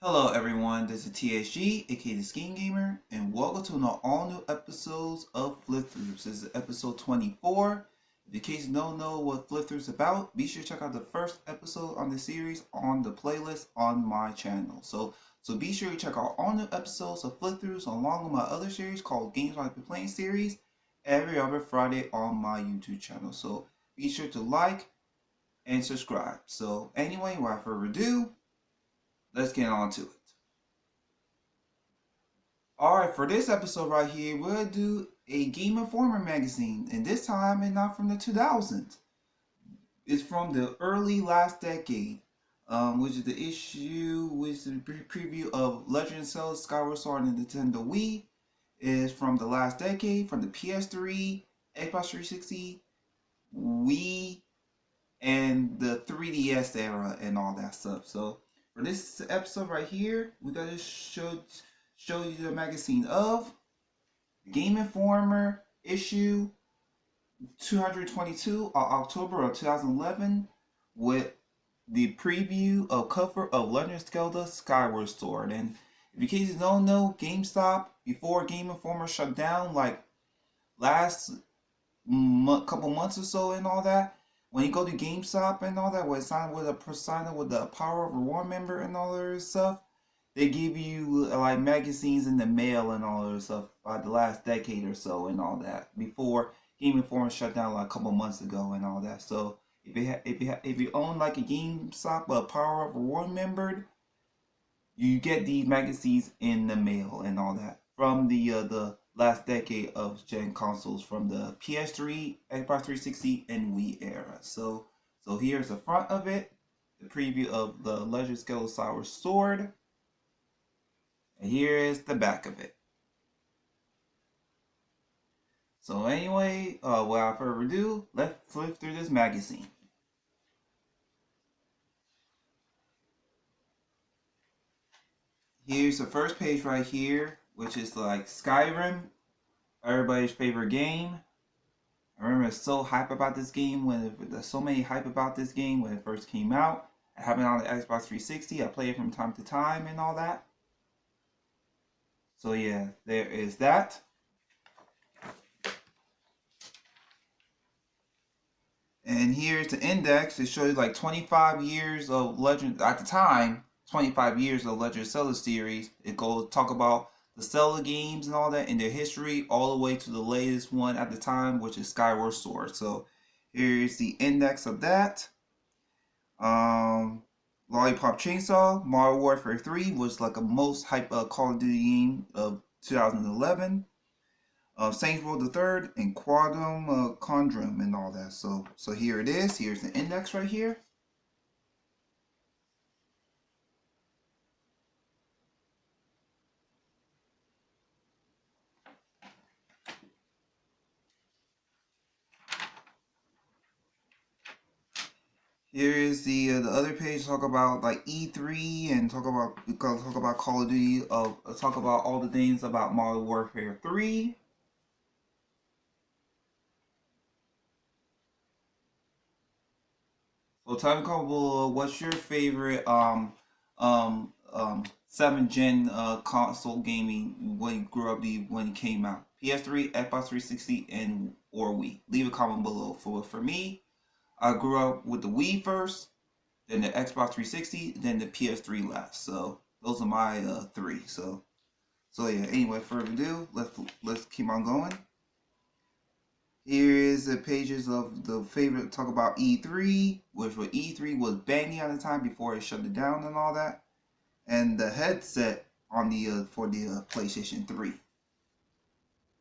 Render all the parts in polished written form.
Hello everyone, this is TSG, aka the Scheme Gamer, and welcome to an all new episodes of Flip Throughs. This is episode 24. If in case you don't know what Flip Throughs is about, be sure to check out the first episode on the series on the playlist on my channel. So be sure to check out all new episodes of Flip Throughs along with my other series called Games I've Been Playing series every other Friday on my YouTube channel. So be sure to like and subscribe. So anyway, without further ado, let's get on to it. Alright, for this episode right here, we'll do a Game Informer magazine, and this time it's not from the 2000s. It's from the early last decade, which is the issue, which is the preview of Legend of Zelda Skyward Sword on the Nintendo Wii. Is from the last decade, from the PS3, Xbox 360, Wii, and the 3DS era, and all that stuff. So for this episode right here, we gotta show you the magazine of Game Informer issue 222 of October of 2011 with the preview of cover of Legend of Zelda Skyward Sword. And if in case you don't know, GameStop before Game Informer shut down, like last couple months or so and all that, when you go to GameStop and all that, where sign with the Power of Reward member and all that stuff, they give you like magazines in the mail and all that stuff by the last decade or so and all that before Game Informer shut down like a couple months ago and all that. So if you own like a GameStop Power of Reward member, you get these magazines in the mail and all that from the last decade of gen consoles from the PS3, Xbox 360, and Wii era. So here's the front of it, the preview of the Legend of Zelda Skyward Sword, and here is the back of it. So anyway, without further ado, let's flip through this magazine. Here's the first page right here, which is like Skyrim, everybody's favorite game. I remember so hype about this game there's so many hype about this game when it first came out. I have it on the Xbox 360. I play it from time to time and all that. So yeah, there is that. And here's the index. It shows like 25 years of Legend at the time. 25 years of Legend of Zelda series. It goes talk about the Zelda games and all that and their history, all the way to the latest one at the time, which is Skyward Sword. So here's the index of that. Um, Lollipop Chainsaw, Modern Warfare 3 was like a most hype Call of Duty game of 2011. Saints Row the Third and Quantum Condrum and all that. So here it is. Here's the index right here. Here is the other page. Talk about like E3 and talk about Call of Duty. Talk about all the things about Modern Warfare 3. So tell me, Cobble, what's your favorite 7th gen console gaming when you grew up when it came out? PS3, Xbox 360, and or Wii. Leave a comment below. For me, I grew up with the Wii first, then the Xbox 360, then the PS3 last. So those are my three. So yeah. Anyway, further ado, let's keep on going. Here is the pages of the favorite talk about E3, which was E3 was banging at the time before it shut it down and all that, and the headset on the for the PlayStation 3,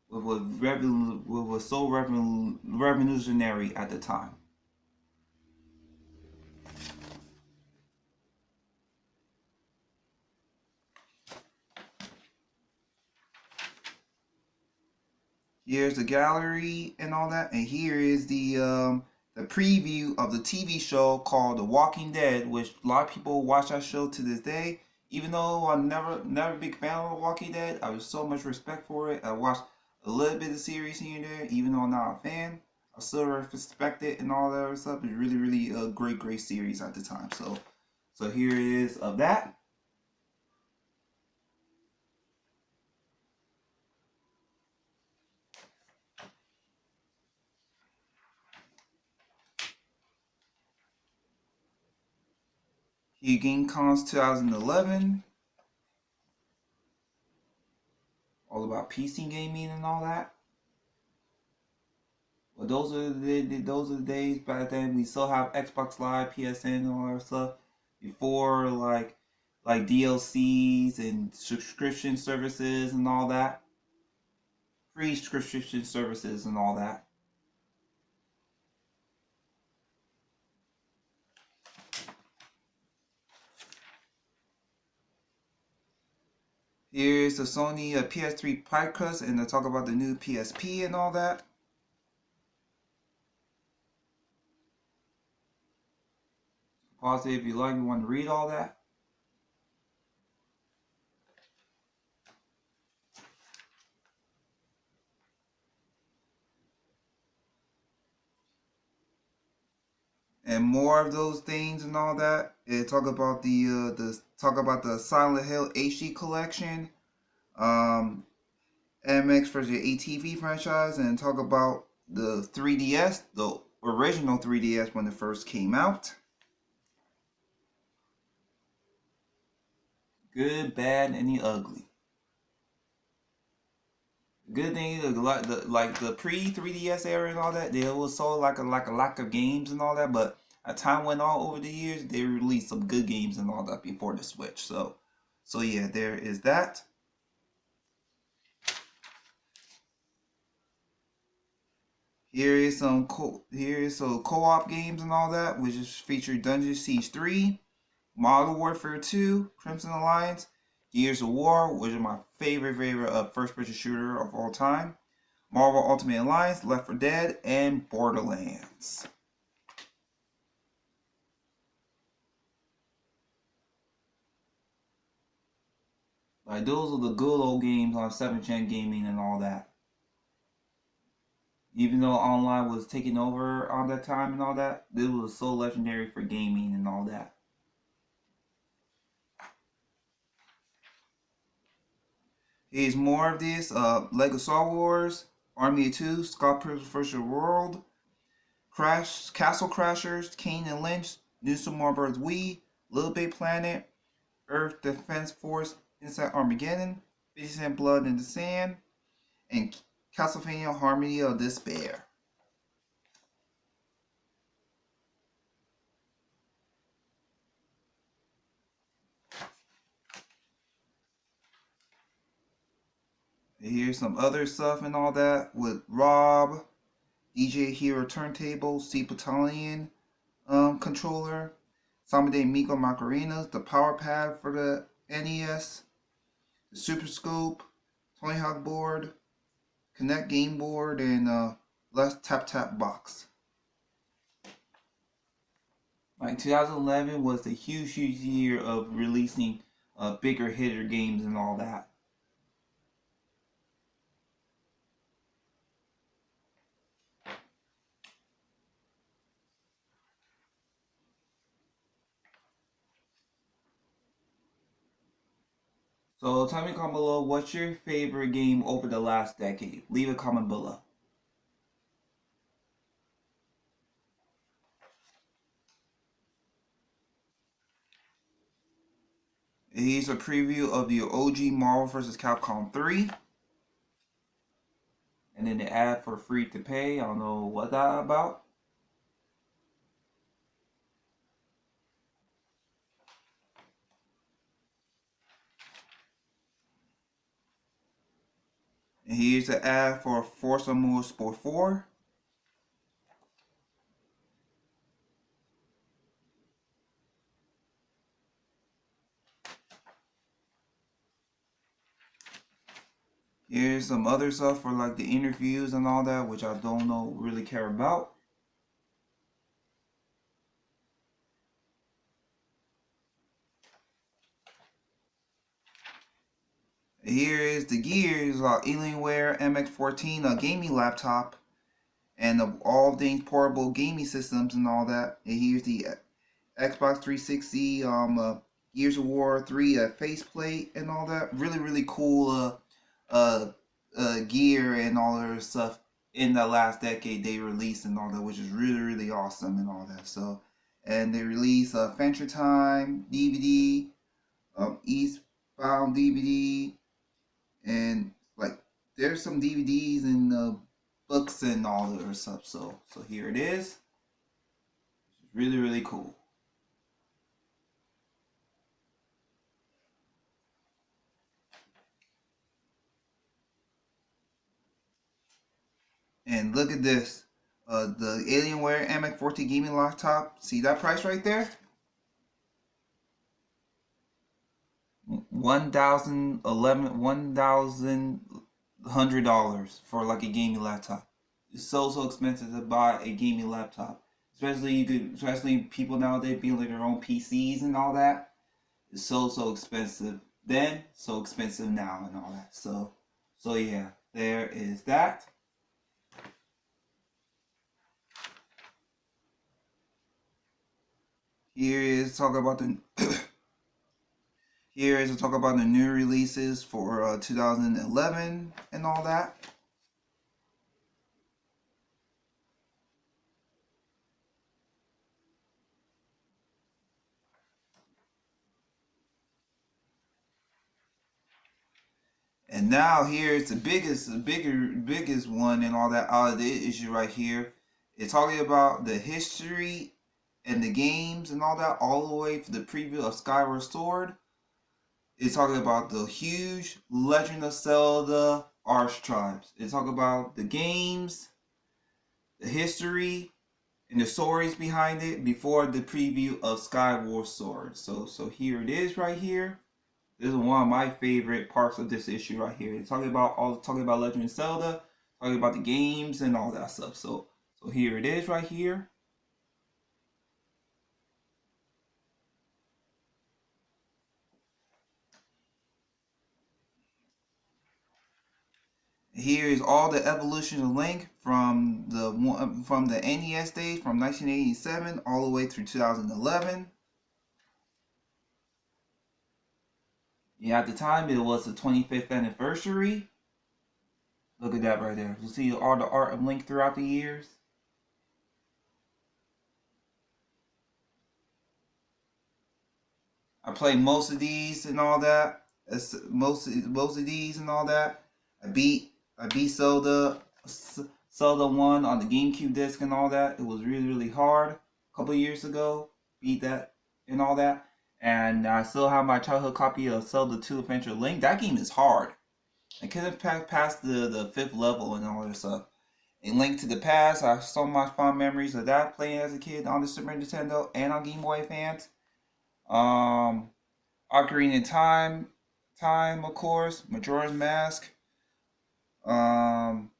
which was so revolutionary at the time. Here's the gallery and all that, and here is the preview of the TV show called The Walking Dead, which a lot of people watch that show to this day. Even though I'm never a big fan of The Walking Dead, I have so much respect for it. I watched a little bit of the series here and there, even though I'm not a fan. I still respect it and all that other stuff. It's really a great series at the time. So here it is of that. Here, GameCons 2011. All about PC gaming and all that. Well, those are the days back then. We still have Xbox Live, PSN, and all that stuff. Before like DLCs and subscription services and all that. Free subscription services and all that. Here's the Sony PS3 podcast, and they talk about the new PSP and all that. Pause it if you like. You want to read all that. And more of those things and all that. And talk about the Silent Hill HD collection, MX versus ATV franchise, and talk about the 3DS, the original 3DS when it first came out. Good, bad, and the ugly. Good thing is like the pre 3DS era and all that, there was so like a lack of games and all that, but as time went on over the years, they released some good games and all that before the Switch. So yeah, there is that. Here is some co-op games and all that, which is featured Dungeon Siege 3, Modern Warfare 2, Crimson Alliance, Gears of War, which is my favorite first-person shooter of all time, Marvel Ultimate Alliance, Left 4 Dead, and Borderlands. Like those are the good old games on 7th Gen Gaming and all that. Even though online was taking over on that time and all that, this was so legendary for gaming and all that. Here's more of this. Lego Star Wars, Army of Two, Scott Pilgrim vs. World, Castle Crashers, Kane and Lynch, New Super Mario Bros. Wii, Little Big Planet, Earth Defense Force, Inside Armageddon, 50 Cent Blood in the Sand, and Castlevania Harmony of Despair. Here's some other stuff and all that with Rob, DJ Hero Turntable, C Battalion controller, Samade Miko Macarinas, the Power Pad for the NES, the Super Scope, Tony Hawk board, Connect game board, and Let's Tap Tap box. Like 2011 was the huge year of releasing bigger hitter games and all that. So tell me comment below, what's your favorite game over the last decade? Leave a comment below. Here's a preview of the OG Marvel vs. Capcom 3. And then the ad for free to pay. I don't know what that about. And here's the ad for Forza Motorsport 4. Here's some other stuff for like the interviews and all that, which I don't really care about. Here is the Gears Alienware MX14, a gaming laptop, and all things portable gaming systems and all that. And here's the Xbox 360 Gears of War 3 faceplate and all that. Really cool gear and all their stuff in the last decade they released and all that, which is really awesome and all that. So, and they released Adventure Time DVD, Eastbound DVD, and like there's some DVDs and books and all the other stuff. So here it is. It's really really cool. And look at this. The Alienware MX14 gaming laptop. See that price right there? $1,100 for like a gaming laptop. It's so expensive to buy a gaming laptop. Especially people nowadays building their own PCs and all that. It's so expensive then, so expensive now and all that. So yeah, there is that. Here is talk about the here is to talk about the new releases for 2011 and all that. And now here's the biggest one and all that out of the issue right here. It's talking about the history and the games and all that, all the way for the preview of Skyward Sword. It's talking about the huge Legend of Zelda Archetypes. It's talking about the games, the history, and the stories behind it before the preview of Skyward Sword. So here it is right here. This is one of my favorite parts of this issue right here. It's talking about Legend of Zelda, talking about the games and all that stuff. So here it is right here. Here is all the evolution of Link from the NES days from 1987 all the way through 2011. Yeah, at the time it was the 25th anniversary. Look at that right there. You see all the art of Link throughout the years. I played most of these and all that. Most of these and all that. I beat Zelda 1 on the GameCube disc and all that. It was really hard a couple years ago. Beat that and all that. And I still have my childhood copy of Zelda 2 Adventure Link. That game is hard. I couldn't pass the fifth level and all that stuff. In Link to the Past, I have so much fond memories of that playing as a kid on the Super Nintendo and on Game Boy Advance. Um, Ocarina of Time, of course, Majora's Mask, um,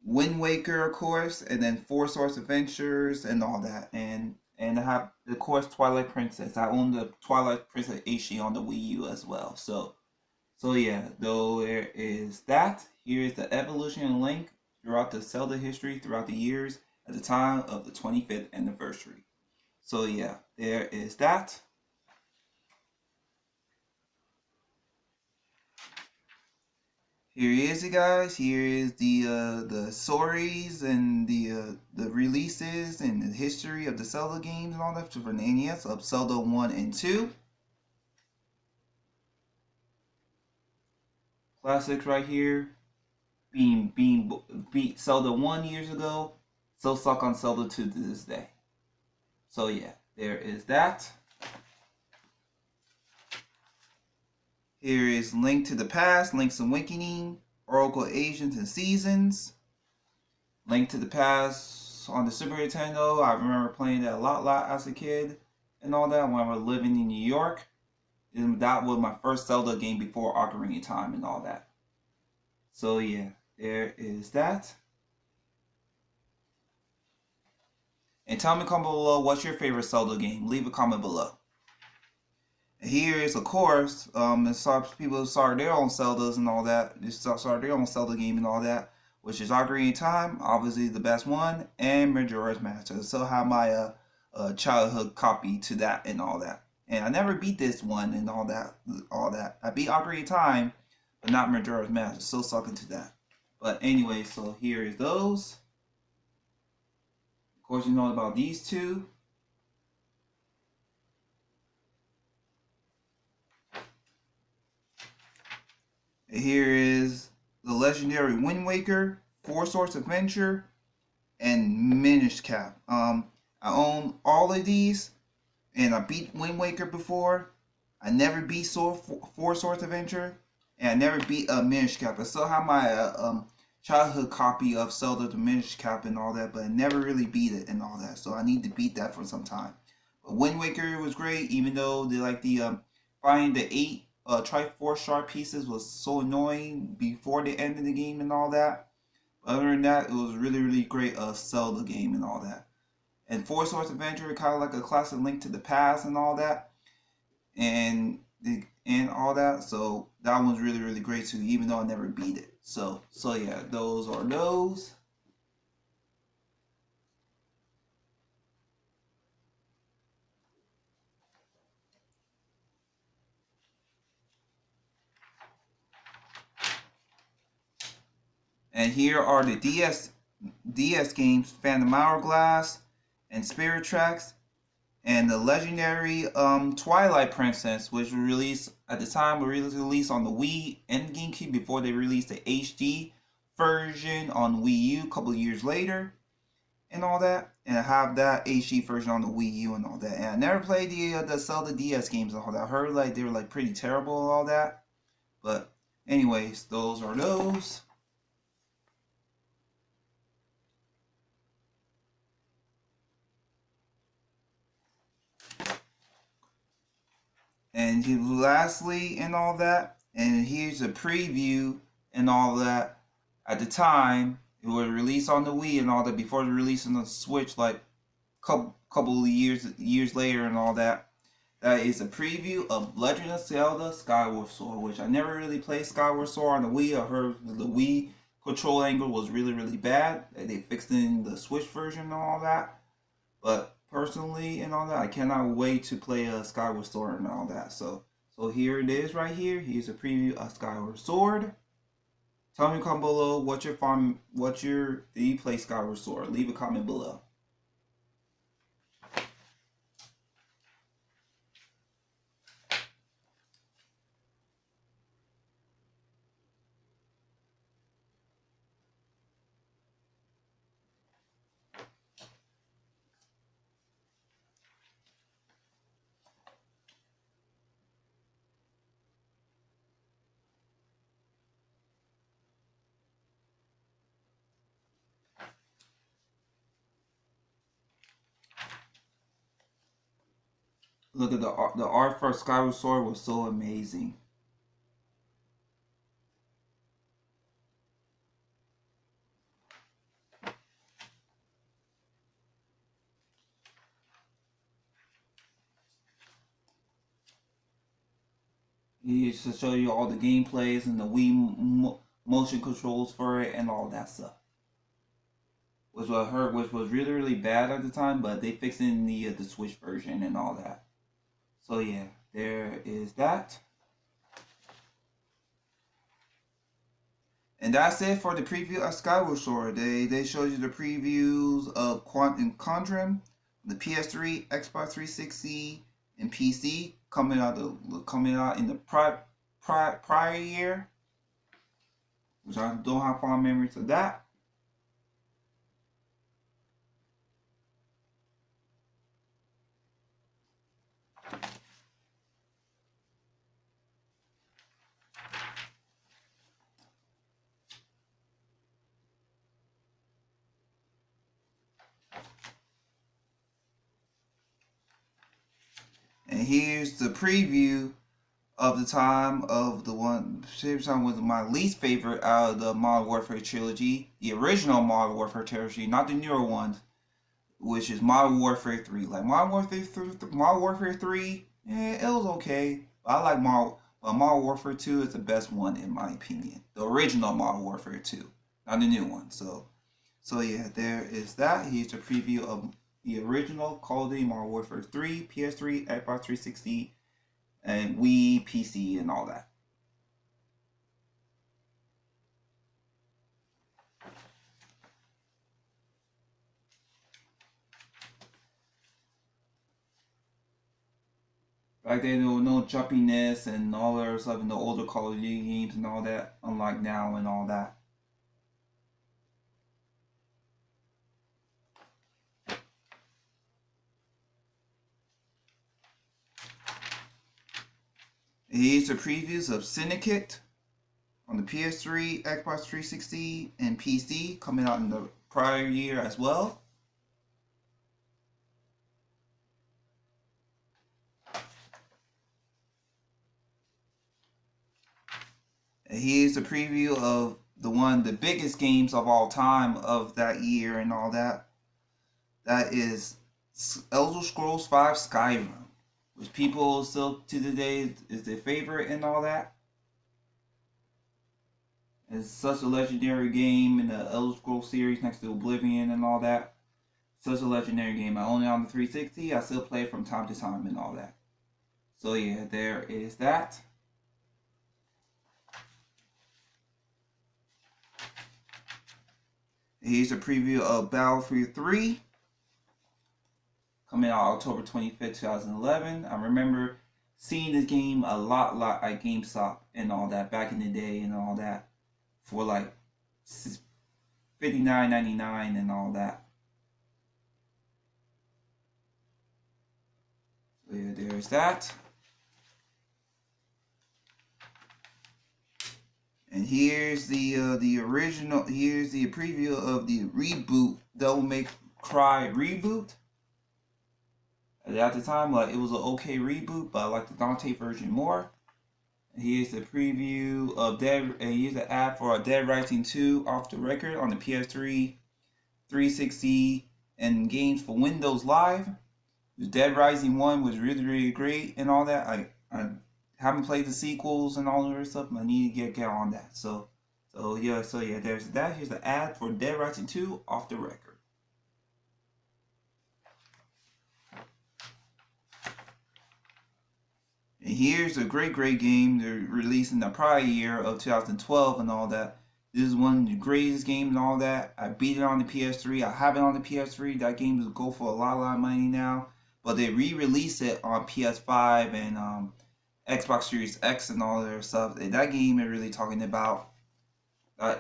Wind Waker, of course, and then Four Swords Adventures and all that, and I have of course Twilight Princess. I own the Twilight Princess HD on the Wii U as well. So yeah, though there is that. Here is the evolution of Link throughout the Zelda history throughout the years at the time of the 25th anniversary. So yeah, there is that. Here is it, guys. Here is the stories and the releases and the history of the Zelda games and all that for the NES of Zelda 1 and 2. Classics right here. Being beat Zelda 1 years ago. Still stuck on Zelda 2 to this day. So yeah, there is that. Here is Link to the Past, Link's Awakening, Oracle Ages and Seasons. Link to the Past on the Super Nintendo. I remember playing that a lot as a kid and all that when I was living in New York. And that was my first Zelda game before Ocarina of Time and all that. So yeah, there is that. And tell me comment below what's your favorite Zelda game. Leave a comment below. And here is, of course, people start their own Zeldas and all that. They start their own Zelda game and all that, which is Ocarina of Time, obviously the best one, and Majora's Mask. I still have my childhood copy to that and all that. And I never beat this one and all that. I beat Ocarina of Time, but not Majora's Mask. Still sucking to that. But anyway, so here is those. Of course, you know about these two. And here is the legendary Wind Waker, Four Swords Adventure, and Minish Cap. I own all of these, and I beat Wind Waker before. I never beat Four Swords Adventure, and I never beat Minish Cap. I still have my childhood copy of Zelda the Minish Cap and all that, but I never really beat it and all that. So I need to beat that for some time. But Wind Waker was great, even though the finding the 8 Triforce Shard pieces was so annoying before the end of the game and all that. Other than that, it was really great Zelda game and all that. And Four Swords Adventure, kind of like a classic Link to the Past and all that, and all that. So that one's really great too, even though I never beat it. So yeah, those are those. And here are the DS games: Phantom Hourglass and Spirit Tracks, and the legendary Twilight Princess, which was released at the time, was released on the Wii and GameCube before they released the HD version on Wii U a couple of years later, and all that. And I have that HD version on the Wii U and all that. And I never played the Zelda DS games and all that. I heard like they were like pretty terrible and all that. But anyways, those are those. And lastly, and all that, and here's a preview and all that. At the time, it was released on the Wii and all that before the release on the Switch, like couple of years later and all that. That is a preview of Legend of Zelda Skyward Sword, which I never really played Skyward Sword on the Wii. I heard the Wii control angle was really bad. They fixed it in the Switch version and all that. But personally and all that, I cannot wait to play Skyward Sword and all that. So here it is right here. Here's a preview of Skyward Sword. Tell me comment below what's your farm, do you play Skyward Sword? Leave a comment below. Look at the art. The art for Skyward Sword was so amazing. He used to show you all the gameplays and the Wii motion controls for it and all that stuff. Which was really bad at the time, but they fixed it in the Switch version and all that. So yeah, there is that. And that's it for the preview of Skyward Sword. They showed you the previews of Quantum Conundrum, the PS3, Xbox 360, and PC coming out in the prior year, which I don't have fond memories of that. And here's the preview of the time of the one. Time was my least favorite out of the Modern Warfare trilogy, the original Modern Warfare trilogy, not the newer ones, which is Modern Warfare 3. Like Modern Warfare 3, yeah, it was okay. I like Modern Warfare 2 is the best one in my opinion. The original Modern Warfare 2, not the new one. So yeah, there is that. Here's a preview of the original Call of Duty Modern Warfare 3, PS3, Xbox 360, and Wii, PC, and all that. Back then, there was no jumpiness and all that stuff in the older Call of Duty games and all that, unlike now and all that. Here's the previews of Syndicate on the PS3, Xbox 360, and PC, coming out in the prior year as well. And here's a preview of the biggest games of all time of that year and all that. That is Elder Scrolls V Skyrim, which people still to today is their favorite and all that. It's such a legendary game in the Elder Scrolls series next to Oblivion and all that. Such a legendary game. I own it on the 360. I still play it from time to time and all that. So yeah, there is that. Here's a preview of Battlefield 3. Coming out October 25th, 2011. I remember seeing this game a lot at GameStop and all that back in the day and all that for like $59.99 and all that. So yeah, there's that. And here's the original. Here's the preview of the reboot, Devil May Cry reboot. At the time, like, it was an okay reboot, but I like the Dante version more. And here's the preview of Dead. And here's the ad for Dead Rising 2 Off the Record on the PS3, 360, and games for Windows Live. The Dead Rising 1 was really great and all that. I haven't played the sequels and all that stuff, but I need to get on that. So yeah, there's that. Here's the ad for Dead Rising 2 Off the Record. And here's a great game they're releasing the prior year of 2012 and all that. This is one of the greatest games and all that. I beat it on the PS3. I have it on the PS3. That game will go for a lot of money now. But they re-release it on PS5 and Xbox Series X and all their stuff. And that game is really talking about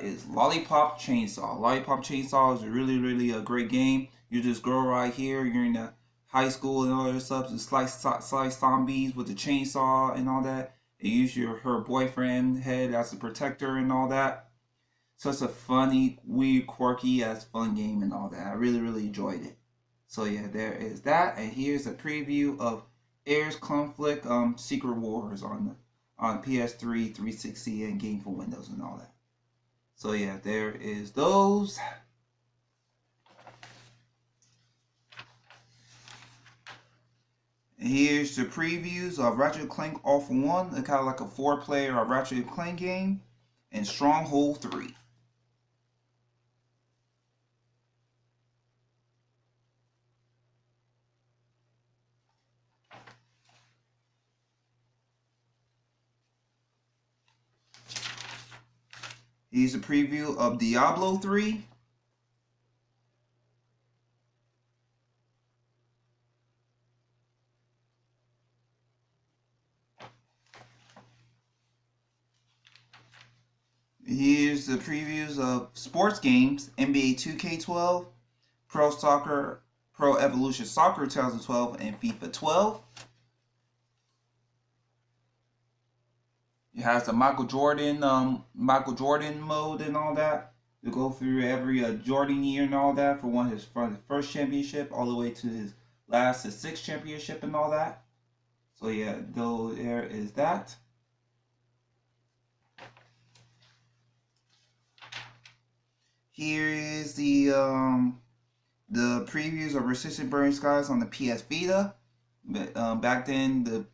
is Lollipop Chainsaw. Lollipop Chainsaw is really a great game. You're this girl right here. You're in the high school and all that stuff. And slice zombies with the chainsaw and all that. And use her boyfriend head as a protector and all that. Such a funny, weird, quirky ass fun game and all that. I really enjoyed it. So yeah, there is that. And here's a preview of Heirs Conflict Secret Wars on PS3, 360, and Game for Windows and all that. So yeah, there is those. And here's the previews of Ratchet & Clank All for One. It's kind of like a 4-player Ratchet & Clank game. And Stronghold 3. Here's a preview of Diablo 3. Here's the previews of sports games, NBA 2K12, Pro Soccer, Pro Evolution Soccer 2012, and FIFA 12. It has the Michael Jordan mode and all that. To go through every Jordan year and all that from his first championship all the way to his sixth championship and all that. So yeah, though there is that. Here is the previews of Resistance Burning Skies on the PS Vita. But back then, the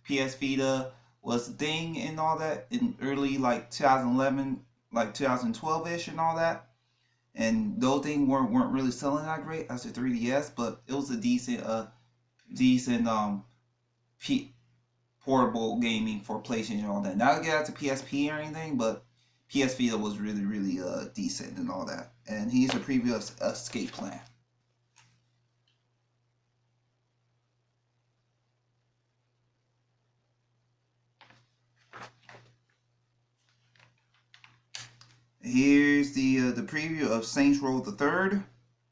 PS Vita was the thing and all that in early like 2011, like 2012ish and all that. And those things weren't really selling that great as the 3DS, but it was a decent portable gaming for PlayStation and all that. Not to get out to PSP or anything, but PS Vita was really decent and all that. And here's a preview of Escape Plan. Here's the preview of Saints Row the Third,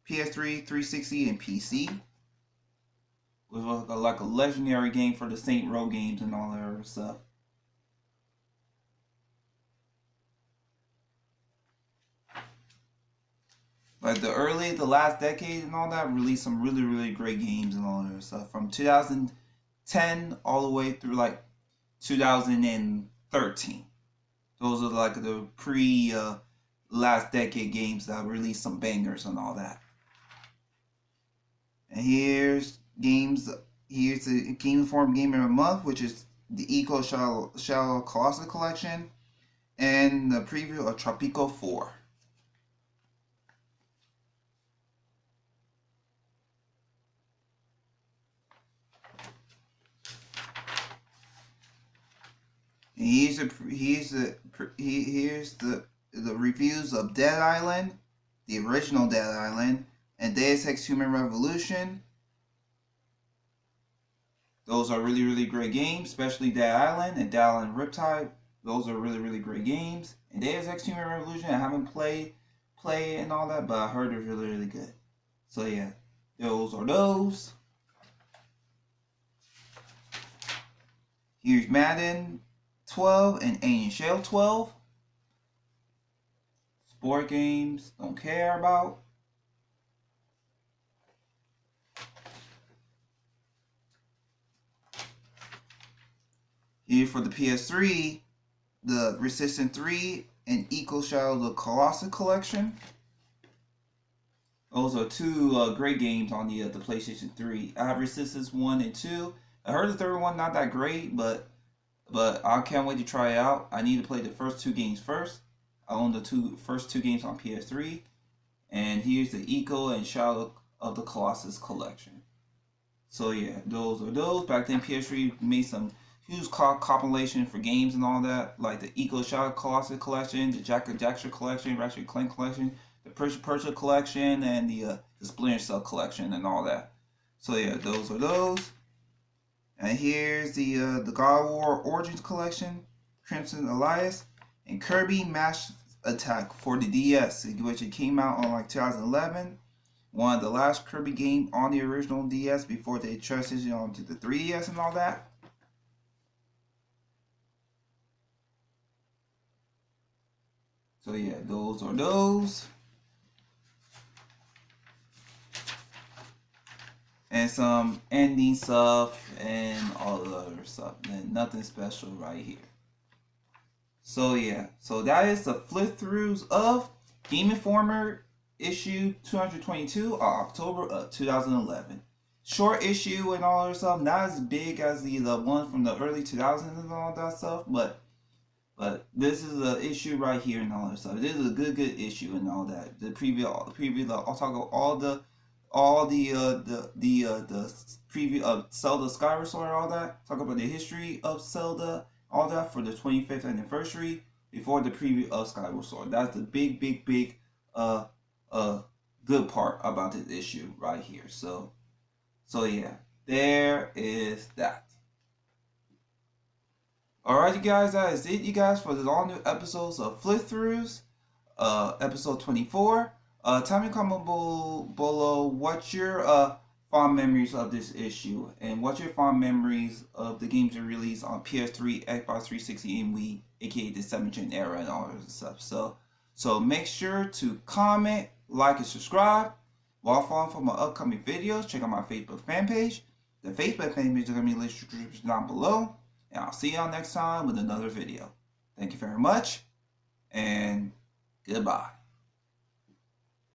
PS3, 360, and PC. It was like a legendary game for the Saints Row games and all that other stuff. Like the last decade and all that, released some really great games and all that stuff from 2010 all the way through like 2013. Those are like the last decade games that released some bangers and all that. And here's games. Here's the Game Informed Gamer of the Month, which is the Ico Shadow Colossus Collection, and the preview of Tropico 4. And here's the reviews of Dead Island, the original Dead Island, and Deus Ex Human Revolution. Those are really great games, especially Dead Island and Dead Island Riptide. Those are really great games. And Deus Ex Human Revolution, I haven't played and all that, but I heard it's really good. So yeah, those are those. Here's Madden 12 and NHL 12. Sport games, don't care about. Here for the PS3, the Resistance 3 and Ico Shadow the Colossus Collection. Those are two great games on the PlayStation 3. I have Resistance 1 and 2. I heard the third one not that great, but I can't wait to try it out. I need to play the first two games first. I own the first two games on PS3. And here's the Ico and Shadow of the Colossus Collection. So yeah, those are those. Back then PS3 made some huge compilation for games and all that, like the Ico Shadow Colossus Collection, the Jack and Daxter Collection, Ratchet & Clank Collection, the Persia Collection, and the Splinter Cell Collection and all that. So yeah, those are those. And here's the God of War Origins Collection, Crimson Alliance, and Kirby Mash Attack for the DS, which it came out on like 2011. One of the last Kirby game on the original DS before they transitioned onto the 3DS and all that. So yeah, those are those. And some ending stuff and all the other stuff. And nothing special right here. So yeah, so that is the flip throughs of Game Informer issue 222 of October of 2011. Short issue and all that stuff, not as big as the one from the early 2000s and all that stuff, but this is an issue right here and all that stuff. This is a good issue and all that. The preview, I'll talk about all the preview of Zelda Skyward Sword and all that. Talk about the history of Zelda, all that for the 25th anniversary before the preview of Skyward Sword. That's the big good part about this issue right here. So yeah, there is that. Alright, you guys, that is it, you guys, for the all new episodes of Flip Throughs, episode 24. Tell me comment below what's your fond memories of this issue, and what's your fond memories of the games that released on PS3, Xbox 360, and Wii, aka the 7th gen era and all that stuff. So make sure to comment, like, and subscribe. While following for my upcoming videos, check out my Facebook fan page. The Facebook fan page is going to be listed in the description down below. And I'll see y'all next time with another video. Thank you very much, and goodbye.